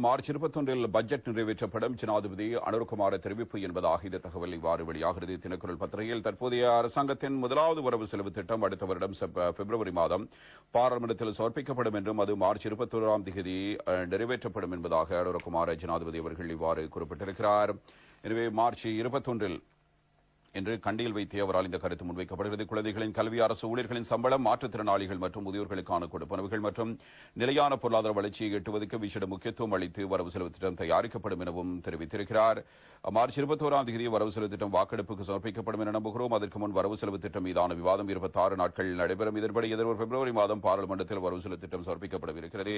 March 21 budget நிறைவேற்றப்படும் ஜனாதிபதி அனுரகுமார தெரிவிப்பு என்பதாக இந்த தகவல் இவ்வாறு வெளியாகிறது. தினக்குரல் பத்திரிகையில் தற்போதைய அரசாங்கத்தின் முதலாவது வரவு செலவு திட்டம் அடுத்த வருடம் பிப்ரவரி மாதம் பாராளுமன்றத்தில் சமர்ப்பிக்கப்படும் என்றும் அது மார்ச் 21ஆம் தேதி நிறைவேற்றப்படும் என்பதாக அனுரகுமார ஜனாதிபதி அவர்கள் இவ்வாறு குறிப்பிட்டிருக்கிறார். எனவே மார்ச் 21 என்று கண்டியில் வைத்தே அவரால் இந்த கருத்து முன்வைக்கப்படுகிறது. குழந்தைகளின் கல்வி, அரசு ஊழியர்களின் சம்பளம், மாற்றுத்திறனாளிகள் மற்றும் முதியோர்களுக்கான கொடுப்பனவுகள் மற்றும் நிலையான பொருளாதார வளர்ச்சியை எட்டுவதற்கு விசேட முக்கியத்துவம் அளித்து வரவு செலவு திட்டம் தயாரிக்கப்படும் எனவும் தெரிவித்திருக்கிறார். மார்ச் 21ஆம் தேதி வரவு செலவு திட்டம் வாக்கெடுப்புக்கு சமர்ப்பிக்கப்படும் என நம்புகிறோம். அதற்கு முன் வரவு செலவு திட்டம் மீதான விவாதம் 26 நாட்கள் நடைபெறும். இதன்படி எதிர்வரும் பிப்ரவரி மாதம் பாராளுமன்றத்தில் வரவு செலவு திட்டம் சமர்ப்பிக்கப்படவிருக்கிறது.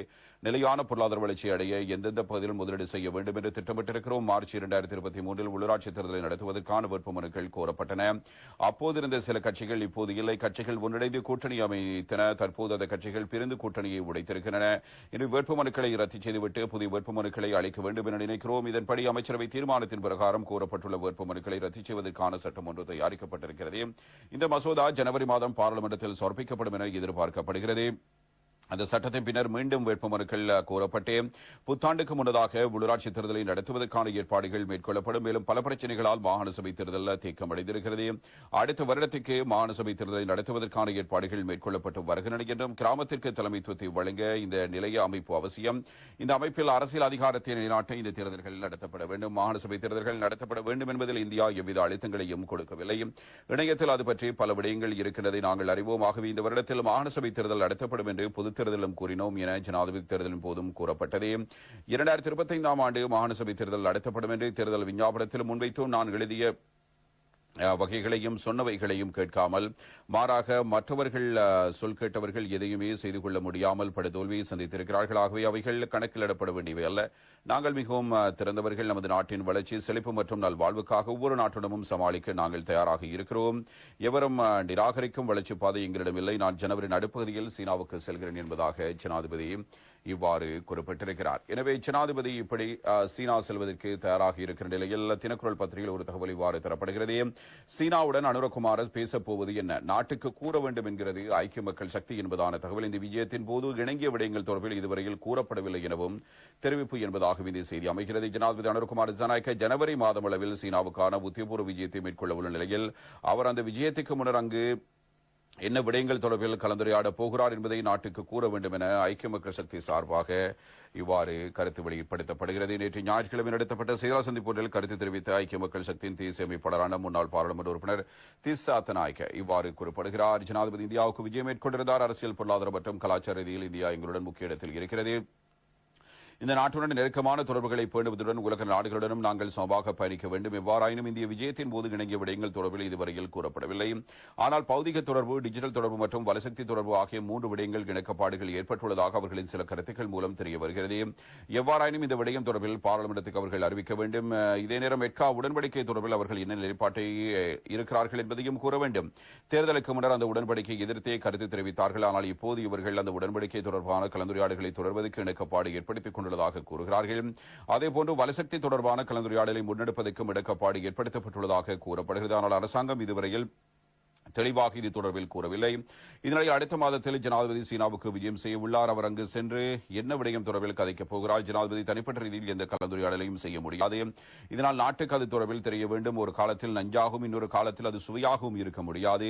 நிலையான பொருளாதார வளர்ச்சியை அடைய எந்தெந்த பகுதியில் முதலீடு செய்ய வேண்டும் என்று திட்டமிட்டிருக்கிறோம். மார்ச் 2023 உள்ளூராட்சி தேர்தலை நடத்துவதற்கான வேட்புமனுக்கள் கோரப்பட்டன. அப்போதிருந்த சில கட்சிகள் இப்போது இல்லை. கட்சிகள் ஒன்றிணைந்து கூட்டணி அமைத்தன. தற்போது அந்த கட்சிகள் பிரிந்து கூட்டணியை உடைத்திருக்கின்றன. இனி வேட்புமனுக்களை ரத்து செய்துவிட்டு புதிய வேட்புமனுக்களை அளிக்க வேண்டும் என நினைக்கிறோம். இதன்படி அமைச்சரவை தீர்மானத்தின் பிரகாரம் கோரப்பட்டுள்ள வேட்புமனுக்களை ரத்து செய்வதற்கான சட்டம் ஒன்று தயாரிக்கப்பட்டிருக்கிறது. இந்த மசோதா ஜனவரி மாதம் பாராளுமன்றத்தில் சமர்ப்பிக்கப்படும் என எதிர்பார்க்கப்படுகிறது. அந்த சட்டத்தின் பின்னர் மீண்டும் வேட்புமனுக்கள் கோரப்பட்டு புத்தாண்டுக்கு முன்னதாக உள்ளூராட்சி தேர்தலை நடத்துவதற்கான ஏற்பாடுகள் மேற்கொள்ளப்படும். மேலும் பல பிரச்சனைகளால் மாகாண சபை தேர்தல் தேக்கமடைந்திருக்கிறது. அடுத்த வருடத்துக்கு மாகாண சபை தேர்தலை நடத்துவதற்கான ஏற்பாடுகள் மேற்கொள்ளப்பட்டு வருகின்றன என்றும் கிராமத்திற்கு தலைமைத்துவத்தை வழங்க இந்த நிலைய அமைப்பு அவசியம். இந்த அமைப்பில் அரசியல் அதிகாரத்தை நிலைநாட்ட இந்த தேர்தல்கள் நடத்தப்பட வேண்டும். மாகாண சபை தேர்தல்கள் நடத்தப்பட வேண்டும் என்பதில் இந்தியா எவ்வித அழுத்தங்களையும் கொடுக்கவில்லை. இணையத்தில் அது பற்றி பல விடயங்கள் இருக்கின்றதை நாங்கள் அறிவோம். ஆகவே இந்த வருடத்தில் மாகாண சபை தேர்தல் நடத்தப்படும் என்று பொது தேர்தலும் கூறினோம் என ஜனாதிபதி தேர்தலின் போதும் கூறப்பட்டது. 2025ஆம் ஆண்டு மாகாண சபை தேர்தல் நடத்தப்படும் என்று தேர்தல் விஞ்ஞாபனத்தில் முன்வைத்தும் நான் எழுதிய வகைகளையும் சொன்னவைகளையும் கேட்காமல் மாறாக மற்றவர்கள் சொல் கேட்டவர்கள் எதையுமே செய்து கொள்ள முடியாமல் படுதோல்வியை சந்தித்திருக்கிறார்கள். ஆகவே அவைகள் கணக்கிலிடப்பட வேண்டியவை அல்ல. நாங்கள் மிகவும் திறந்தவர்கள். நமது நாட்டின் வளர்ச்சி, செழிப்பு மற்றும் நல்வாழ்வுக்காக ஒவ்வொரு நாட்டுடனும் சமாளிக்க நாங்கள் தயாராக இருக்கிறோம். எவரும் நிராகரிக்கும் வளர்ச்சி பாதை எங்களிடம் இல்லை. நான் ஜனவரி நடுப்பகுதியில் சீனாவுக்கு செல்கிறேன் என்பதாக ஜனாதிபதி இவ்வாறு குறிப்பிட்டிருக்கிறார். எனவே ஜனாதிபதி இப்படி சீனா செல்வதற்கு தயாராக இருக்கிற நிலையில் தினக்குரல் பத்திரிகையில் ஒரு தகவல் இவ்வாறு தரப்படுகிறது. சீனாவுடன் அனுரகுமார பேசப்போவது என்ன, நாட்டுக்கு கூற வேண்டும் என்கிறது ஐக்கிய மக்கள் சக்தி என்பதான தகவல். இந்த விஜயத்தின் போது இணங்கிய விடயங்கள் தொடர்பில் இதுவரையில் கூறப்படவில்லை எனவும் தெரிவிப்பு என்பதாக இந்த செய்தி அமைகிறது. ஜனாதிபதி அனுரகுமார திசாநாயக்க ஜனவரி மாதம் அளவில் சீனாவுக்கான உத்தியபூர்வ விஜயத்தை மேற்கொள்ள உள்ள நிலையில் அவர் அந்த விஜயத்துக்கு முன்னர் அங்கு என்ன விடயங்கள் தொடர்பில் கலந்துரையாட போகிறார் என்பதை நாட்டுக்கு கூற வேண்டும் என ஐக்கிய மக்கள் சக்தி சார்பாக இவ்வாறு கருத்து வெளிப்படுத்தப்படுகிறது. நேற்று ஞாயிற்றுக்கிழமை நடத்தப்பட்ட செய்தியாளர் சந்திப்பு ஒன்றில் கருத்து தெரிவித்த ஐக்கிய மக்கள் சக்தியின் தேசிய அமைப்பாளரான முன்னாள் பாராளுமன்ற உறுப்பினர் திஸ்ஸா அத்தநாயக்க இவ்வாறு கூறப்படுகிறார். ஜனாதிபதி இந்தியாவுக்கு விஜயம் மேற்கொண்டிருந்தார். அரசியல், பொருளாதார மற்றும் கலாச்சார ரீதியில் இந்தியா எங்களுடன் முக்கிய இடத்தில் இருக்கிறது. இந்த நாட்டுடன் நெருக்கமான தொடர்புகளை பேணுவதுடன் உலக நாடுகளுடனும் நாங்கள் சமமாக பயணிக்க வேண்டும். எவ்வாறாயினும் இந்திய விஜயத்தின் போது இணங்கிய விடயங்கள் தொடர்பில் இதுவரையில் கூறப்படவில்லை. ஆனால் பௌதிக தொடர்பு, டிஜிட்டல் தொடர்பு மற்றும் வலசக்தி தொடர்பு ஆகிய 3 விடயங்கள் இணக்கப்பாடுகள் ஏற்பட்டுள்ளதாக அவர்களின் சில கருத்துக்கள் மூலம் தெரிய வருகிறது. எவ்வாறாயினும் இந்த விடயம் தொடர்பில் பாராளுமன்றத்துக்கு அவர்கள் அறிவிக்க வேண்டும். இதே நேரம் மெட்கா உடன்படிக்கை தொடர்பில் அவர்கள் என்ன நிலைப்பாட்டை இருக்கிறார்கள் என்பதையும் கூற வேண்டும். தேர்தலுக்கு முன்னர் அந்த உடன்படிக்கை எதிர்த்தே கருத்து தெரிவித்தார்கள். ஆனால் இப்போது இவர்கள் அந்த உடன்படிக்கை தொடர்பான கலந்துரையாடல்களை தொடர்வதற்கு இணக்கப்பாடு ஏற்படுத்திக் உள்ளதாக கூறுகிறார்கள். அதேபோன்று வலசக்தி தொடர்பான கலந்துரையாடலை முன்னெடுப்பதற்கும் இடக்கப்பாடு ஏற்படுத்தப்பட்டுள்ளதாக கூறப்படுகிறது. ஆனால் அரசாங்கம் இதுவரையில் தெளிவாக இது தொடர்பில் கூறவில்லை. இதனால் அடுத்த மாதத்தில் ஜனாதிபதி சீனாவுக்கு விஜயம் செய்ய உள்ளார். அவர் அங்கு சென்று என்ன விடயம் தொடர்பில் கதைக்கப் போகிறார். ஜனாதிபதி தனிப்பட்ட ரீதியில் எந்த கலந்துரையாடலையும் செய்ய முடியாது. இதனால் நாட்டுக்கு அது தொடர்பில் தெரிய வேண்டும். ஒரு காலத்தில் நஞ்சாகவும் இன்னொரு காலத்தில் அது சுவையாகவும் இருக்க முடியாது.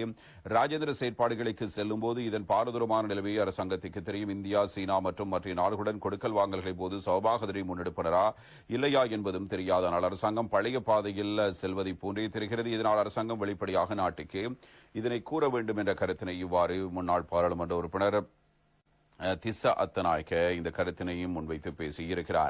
ராஜேந்திர செயற்பாடுகளுக்கு செல்லும் போது இதன் பாரதூரமான நிலைமையை அரசாங்கத்துக்கு தெரியும். இந்தியா, சீனா மற்றும் மற்ற நாடுகளுடன் கொடுக்கல் வாங்கல்களை போது சமமாக அதனை முன்னெடுப்பனரா இல்லையா என்பதும் தெரியாது. ஆனால் அரசாங்கம் பழைய பாதையில் செல்வதை போன்றே தெரிகிறது. இதனால் அரசாங்கம் வெளிப்படையாக நாட்டுக்கு இதனை கூற வேண்டும் என்ற கருத்தினை இவ்வாறு முன்னாள் பாராளுமன்ற உறுப்பினர் திஸ்ஸா அத்தநாயக்க இந்த கருத்தினையும் முன்வைத்து பேசியிருக்கிறார்.